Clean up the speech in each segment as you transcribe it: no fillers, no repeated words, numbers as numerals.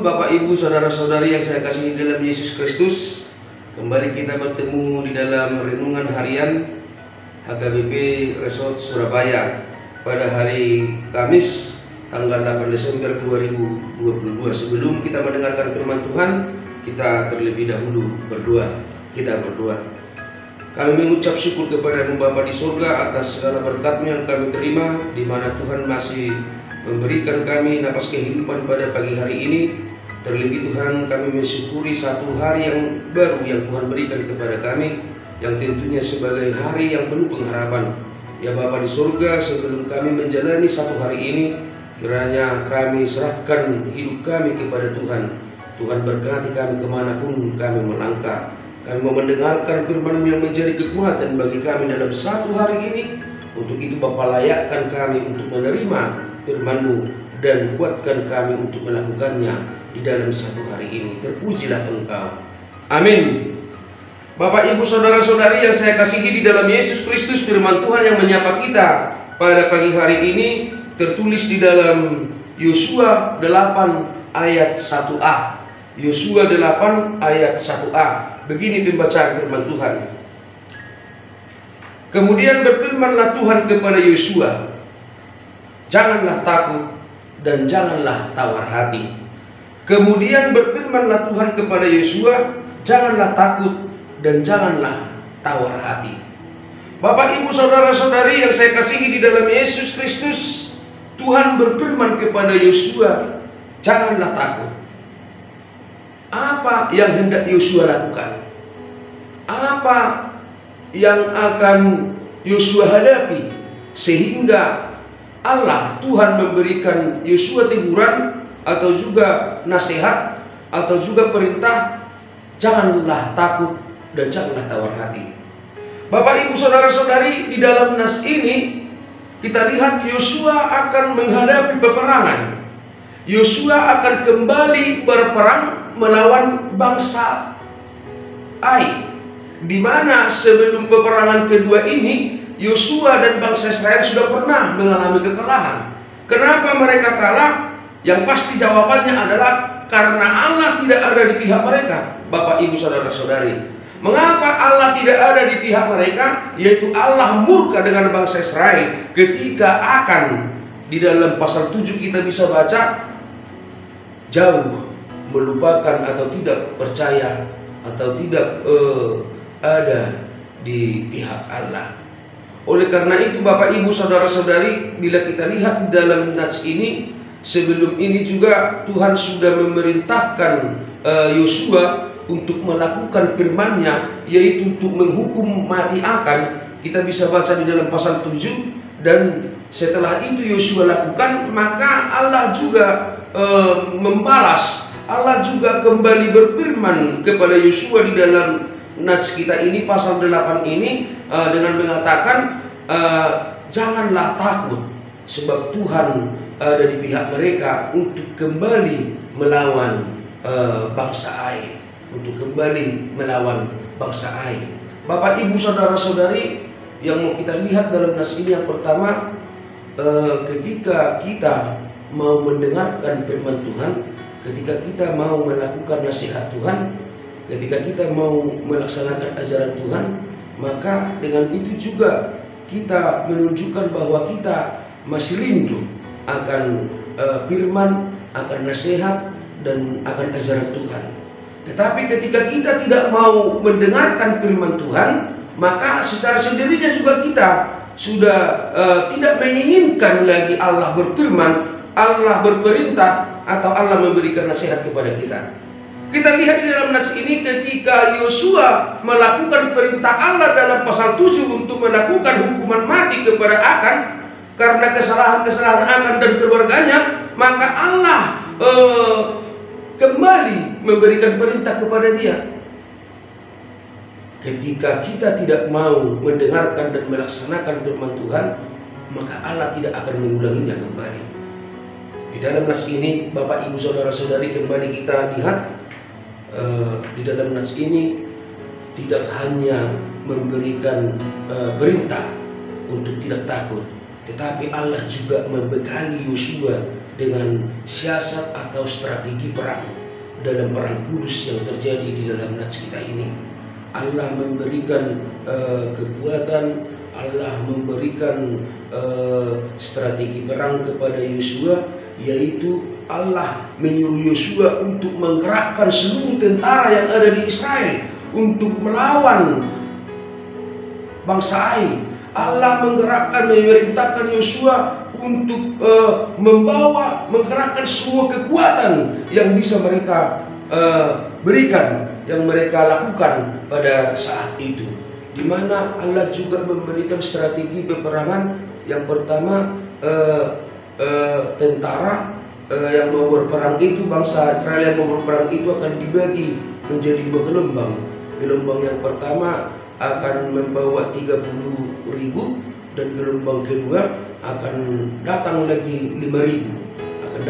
Bapak Ibu saudara-saudari yang saya kasihi dalam Yesus Kristus. Kembali kita bertemu di dalam renungan harian HKBP Resort Surabaya pada hari Kamis tanggal 8 Desember 2022. Sebelum kita mendengarkan firman Tuhan, kita terlebih dahulu berdoa. Kita berdoa. Kami mengucap syukur kepada-Mu Bapa di surga atas segala berkat-Mu yang kami terima, di mana Tuhan masih memberikan kami napas kehidupan pada pagi hari ini. Terlebih Tuhan, kami mensyukuri satu hari yang baru yang Tuhan berikan kepada kami, yang tentunya sebagai hari yang penuh pengharapan. Ya Bapa di surga, sebelum kami menjalani satu hari ini, kiranya kami serahkan hidup kami kepada Tuhan. Tuhan berkati kami kemanapun kami melangkah. Kami mau mendengarkan firman-Mu yang menjadi kekuatan bagi kami dalam satu hari ini. Untuk itu Bapa, layakkan kami untuk menerima firman-Mu dan kuatkan kami untuk melakukannya di dalam satu hari ini. Terpujilah Engkau. Amin. Bapak, Ibu, saudara-saudari yang saya kasihi di dalam Yesus Kristus, firman Tuhan yang menyapa kita pada pagi hari ini tertulis di dalam Yosua 8 ayat 1a. Yosua 8 ayat 1a. Begini pembacaan firman Tuhan. Kemudian berfirmanlah Tuhan kepada Yosua, janganlah takut dan janganlah tawar hati. Kemudian berfirmanlah Tuhan kepada Yosua, janganlah takut dan janganlah tawar hati. Bapak, Ibu, saudara-saudari yang saya kasihi di dalam Yesus Kristus, Tuhan berfirman kepada Yosua, janganlah takut. Apa yang hendak Yosua lakukan? Apa yang akan Yosua hadapi sehingga Allah Tuhan memberikan Yosua teguran atau juga nasihat atau juga perintah, janganlah takut dan janganlah tawar hati. Bapak, Ibu, saudara-saudari, di dalam nas ini kita lihat Yosua akan menghadapi peperangan. Yosua akan kembali berperang melawan bangsa Ai, di mana sebelum peperangan kedua ini Yosua dan bangsa Israel sudah pernah mengalami kekalahan. Kenapa mereka kalah? Yang pasti jawabannya adalah karena Allah tidak ada di pihak mereka. Bapak, Ibu, saudara-saudari, mengapa Allah tidak ada di pihak mereka? Yaitu Allah murka dengan bangsa Israel ketika akan, di dalam pasal 7 kita bisa baca, jauh melupakan atau tidak percaya atau tidak ada di pihak Allah. Oleh karena itu Bapak, Ibu, saudara-saudari, bila kita lihat di dalam nats ini, sebelum ini juga Tuhan sudah memerintahkan Yosua untuk melakukan firman-Nya, yaitu untuk menghukum mati akan. Kita bisa baca di dalam pasal 7. Dan setelah itu Yosua lakukan, maka Allah juga membalas. Allah juga kembali berfirman kepada Yosua di dalam nats kita ini, pasal 8 ini, dengan mengatakan, janganlah takut, sebab Tuhan ada di pihak mereka untuk kembali melawan bangsa Ai, untuk kembali melawan bangsa Ai. Bapak, Ibu, saudara-saudari yang mau kita lihat dalam nas ini, yang pertama, ketika kita mau mendengarkan firman Tuhan, ketika kita mau melakukan nasihat Tuhan, ketika kita mau melaksanakan ajaran Tuhan, maka dengan itu juga kita menunjukkan bahwa kita masih rindu akan firman, akan nasihat, dan akan ajaran Tuhan. Tetapi ketika kita tidak mau mendengarkan firman Tuhan, maka secara sendirinya juga kita sudah tidak menginginkan lagi Allah berfirman, Allah berperintah, atau Allah memberikan nasihat kepada kita. Kita lihat di dalam nats ini, ketika Yosua melakukan perintah Allah dalam pasal 7 untuk melakukan hukuman mati kepada Akan karena kesalahan-kesalahan Akan dan keluarganya, maka Allah kembali memberikan perintah kepada dia. Ketika kita tidak mau mendengarkan dan melaksanakan firman Tuhan, maka Allah tidak akan mengulanginya kembali. Di dalam nas ini, Bapak, Ibu, saudara-saudari, kembali kita lihat di dalam nas ini tidak hanya memberikan perintah untuk tidak takut, tetapi Allah juga membekali Yosua dengan siasat atau strategi perang dalam perang kudus yang terjadi di dalam nats kita ini. Allah memberikan kekuatan, Allah memberikan strategi perang kepada Yosua, yaitu Allah menyuruh Yosua untuk menggerakkan seluruh tentara yang ada di Israel untuk melawan bangsa Ai. Allah memerintahkan Yosua untuk menggerakkan semua kekuatan yang bisa mereka berikan, yang mereka lakukan pada saat itu. Di mana Allah juga memberikan strategi peperangan. Yang pertama, tentara yang mau berperang itu, bangsa Israel yang mau berperang itu akan dibagi menjadi dua gelombang. Gelombang yang pertama akan membawa 30.000 dan gelombang kedua akan datang lagi 5.000.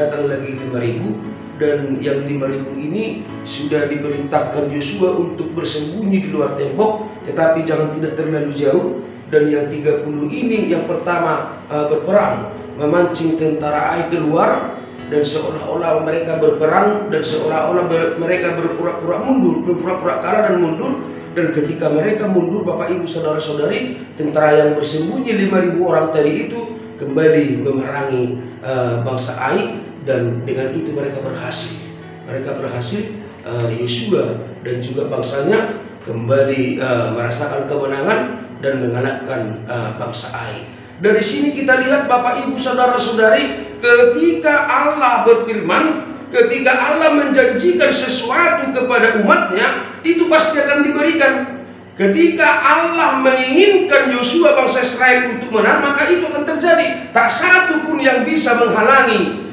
Dan yang 5.000 ini sudah diperintahkan Yosua untuk bersembunyi di luar tembok, tetapi jangan tidak terlalu jauh. Dan yang 30 ini yang pertama berperang, memancing tentara Ai keluar, dan seolah-olah mereka berperang, dan seolah-olah mereka berpura-pura mundur, berpura-pura kalah dan mundur. Dan ketika mereka mundur, Bapak Ibu Saudara-saudari, tentara yang bersembunyi 5.000 orang tadi itu kembali memerangi bangsa Ai, dan dengan itu mereka berhasil. Yosua dan juga bangsanya kembali merasakan kemenangan dan mengalahkan bangsa Ai. Dari sini kita lihat Bapak Ibu Saudara-saudari, ketika Allah berfirman, ketika Allah menjanjikan sesuatu kepada umatnya, itu pasti akan diberikan. Ketika Allah menginginkan Yosua bangsa Israel untuk menang, maka itu akan terjadi. Tak satu pun yang bisa menghalangi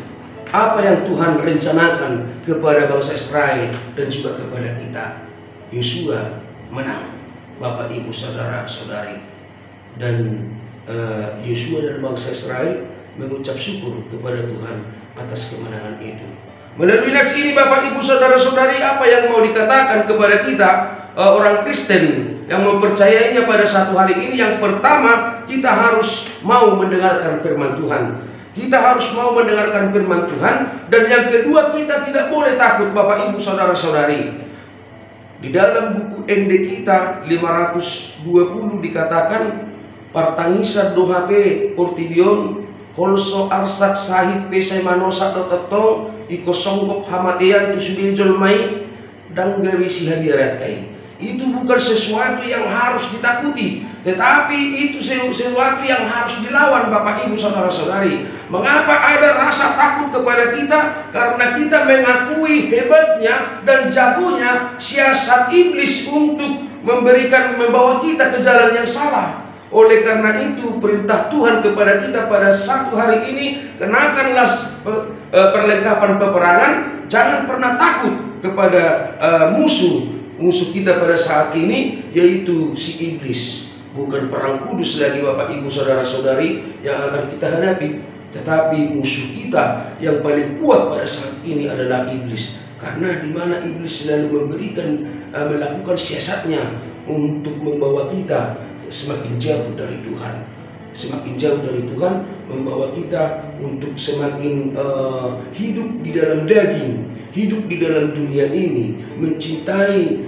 apa yang Tuhan rencanakan kepada bangsa Israel dan juga kepada kita. Yosua menang, Bapak Ibu Saudara-saudari. Dan Yosua dan bangsa Israel mengucap syukur kepada Tuhan atas kemenangan itu. Melalui nats ini Bapak Ibu Saudara-saudari, apa yang mau dikatakan kepada kita orang Kristen yang mempercayainya pada satu hari ini? Yang pertama, kita harus mau mendengarkan firman Tuhan. Kita harus mau mendengarkan firman Tuhan. Dan yang kedua, kita tidak boleh takut Bapak Ibu Saudara-saudari. Di dalam buku ND kita 520 dikatakan, partangisa dohape portidion holso arsak sahid pesai manosa dotetong iko songgok hamatian tusudin jolmai dan gawisi hadiaratai. Itu bukan sesuatu yang harus ditakuti, tetapi itu sesuatu yang harus dilawan Bapak Ibu Saudara-saudari. Mengapa ada rasa takut kepada kita? Karena kita mengakui hebatnya dan jagonya siasat iblis untuk membawa kita ke jalan yang salah. Oleh karena itu perintah Tuhan kepada kita pada satu hari ini, kenakanlah perlengkapan peperangan. Jangan pernah takut kepada musuh kita pada saat ini, yaitu si iblis. Bukan perang kudus lagi Bapak Ibu Saudara-saudari yang akan kita hadapi, tetapi musuh kita yang paling kuat pada saat ini adalah iblis. Karena di mana iblis selalu melakukan siasatnya untuk membawa kita semakin jauh dari Tuhan. Semakin jauh dari Tuhan, membawa kita untuk semakin hidup di dalam daging, hidup di dalam dunia ini,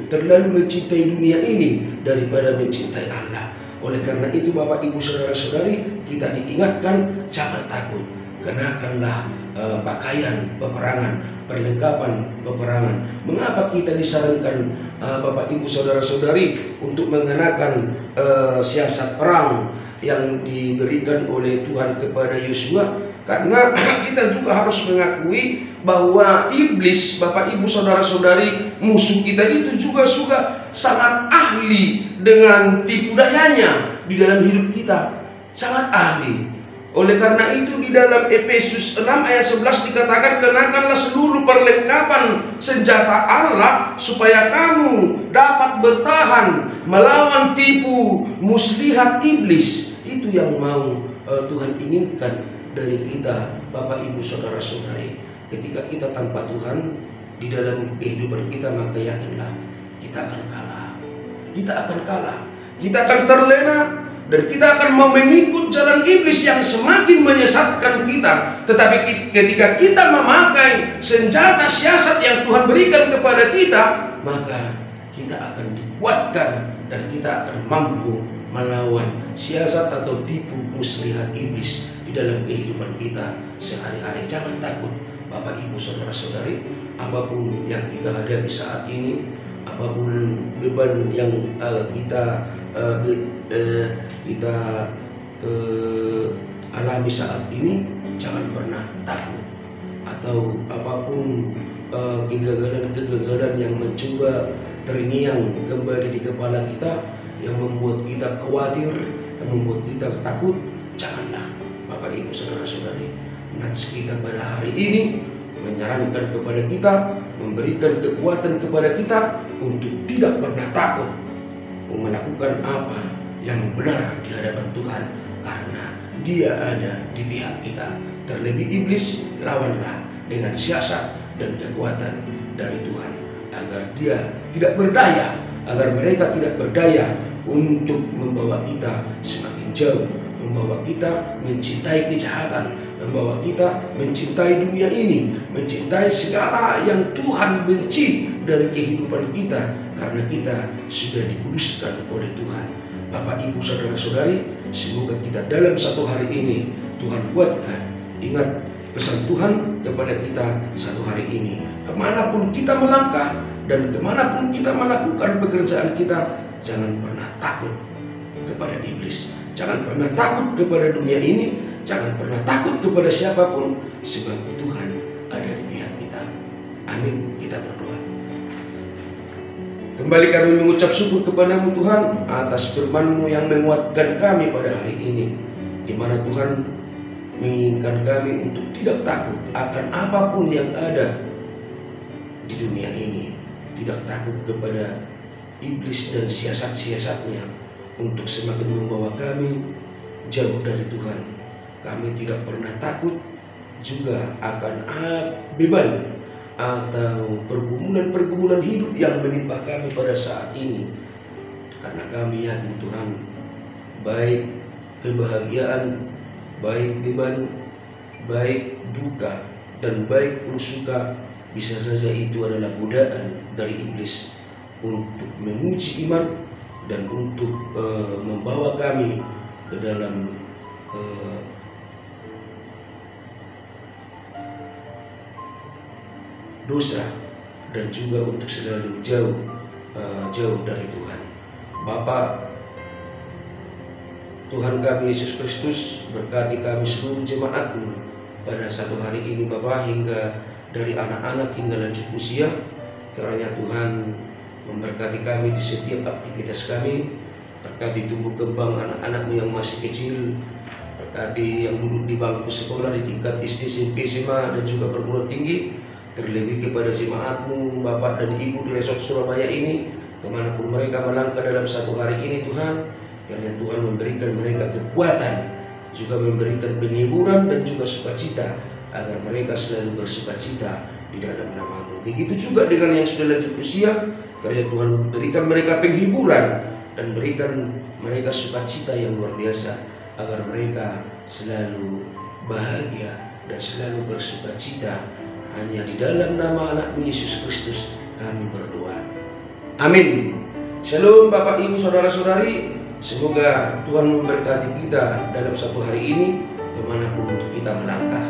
terlalu mencintai dunia ini daripada mencintai Allah. Oleh karena itu Bapak Ibu Saudara-saudari, kita diingatkan jangan takut. Kenakanlah pakaian peperangan, perlengkapan peperangan. Mengapa kita disarankan Bapak Ibu Saudara-saudari untuk mengenakan siasat perang yang diberikan oleh Tuhan kepada Yosua? Karena kita juga harus mengakui bahwa iblis, Bapak Ibu Saudara-saudari, musuh kita itu juga sangat ahli dengan tipu dayanya di dalam hidup kita. Sangat ahli. Oleh karena itu di dalam Efesus 6 ayat 11 dikatakan, kenakanlah seluruh perlengkapan senjata Allah supaya kamu dapat bertahan melawan tipu muslihat iblis. Itu yang mau Tuhan inginkan dari kita Bapak Ibu Saudara-saudari. Ketika kita tanpa Tuhan di dalam kehidupan kita, maka yakinlah kita akan kalah. Kita akan kalah. Kita akan terlena dan kita akan mau mengikut jalan iblis yang semakin menyesatkan kita. Tetapi ketika kita memakai senjata siasat yang Tuhan berikan kepada kita, maka kita akan dikuatkan dan kita akan mampu melawan siasat atau tipu muslihat iblis di dalam kehidupan kita sehari-hari. Jangan takut Bapak Ibu Saudara-saudari, apapun yang kita hadapi saat ini, apapun beban yang kita alami saat ini, jangan pernah takut. Atau apapun kegagalan-kegagalan yang mencoba terngiang kembali di kepala kita, yang membuat kita khawatir, yang membuat kita takut, janganlah Bapak Ibu Saudara-saudari. Nats kita pada hari ini menyarankan kepada kita, memberikan kekuatan kepada kita untuk tidak pernah takut melakukan apa yang benar di hadapan Tuhan, karena Dia ada di pihak kita. Terlebih iblis, lawanlah dengan siasat dan kekuatan dari Tuhan, agar dia tidak berdaya, agar mereka tidak berdaya untuk membawa kita semakin jauh, membawa kita mencintai kejahatan, membawa kita mencintai dunia ini, mencintai segala yang Tuhan benci dari kehidupan kita, karena kita sudah dikuduskan oleh Tuhan. Bapak Ibu Saudara-saudari, semoga kita dalam satu hari ini Tuhan kuatkan. Ingat pesan Tuhan kepada kita satu hari ini, kemanapun kita melangkah dan kemanapun kita melakukan pekerjaan kita, jangan pernah takut kepada iblis, jangan pernah takut kepada dunia ini, jangan pernah takut kepada siapapun, sebab Tuhan ada di pihak kita. Amin. Kita berdoa. Kembali kami mengucap syukur kepadamu Tuhan atas firman-Mu yang menguatkan kami pada hari ini, di mana Tuhan menginginkan kami untuk tidak takut akan apapun yang ada di dunia ini, tidak takut kepada iblis dan siasat-siasatnya untuk semakin membawa kami jauh dari Tuhan. Kami tidak pernah takut juga akan beban atau pergumulan-pergumulan hidup yang menimpa kami pada saat ini, karena kami yakin Tuhan, baik kebahagiaan, baik beban, baik duka, dan baik pun suka, bisa saja itu adalah godaan dari iblis untuk menguji iman dan untuk membawa kami ke dalam dosa, dan juga untuk selalu jauh dari Tuhan. Bapa, Tuhan kami Yesus Kristus, berkati kami seluruh jemaat-Mu pada satu hari ini Bapa, hingga dari anak-anak hingga lanjut usia. Kiranya Tuhan memberkati kami di setiap aktivitas kami, berkati tumbuh kembang anak-anak-Mu yang masih kecil, berkati yang duduk di bangku sekolah di tingkat SD, SMP, SMA, dan juga perguruan tinggi. Terlebih kepada jemaat-Mu, Bapak dan Ibu di Resort Surabaya ini, kemanapun mereka melangkah dalam satu hari ini Tuhan, kiranya Tuhan memberikan mereka kekuatan, juga memberikan penghiburan dan juga sukacita, agar mereka selalu bersukacita di dalam nama-Mu. Begitu juga dengan yang sudah lanjut usia, kiranya Tuhan berikan mereka penghiburan dan berikan mereka sukacita yang luar biasa, agar mereka selalu bahagia dan selalu bersukacita. Hanya di dalam nama anak-Mu Yesus Kristus kami berdoa. Amin. Shalom Bapak Ibu Saudara-saudari. Semoga Tuhan memberkati kita dalam satu hari ini, kemanapun kita melangkah.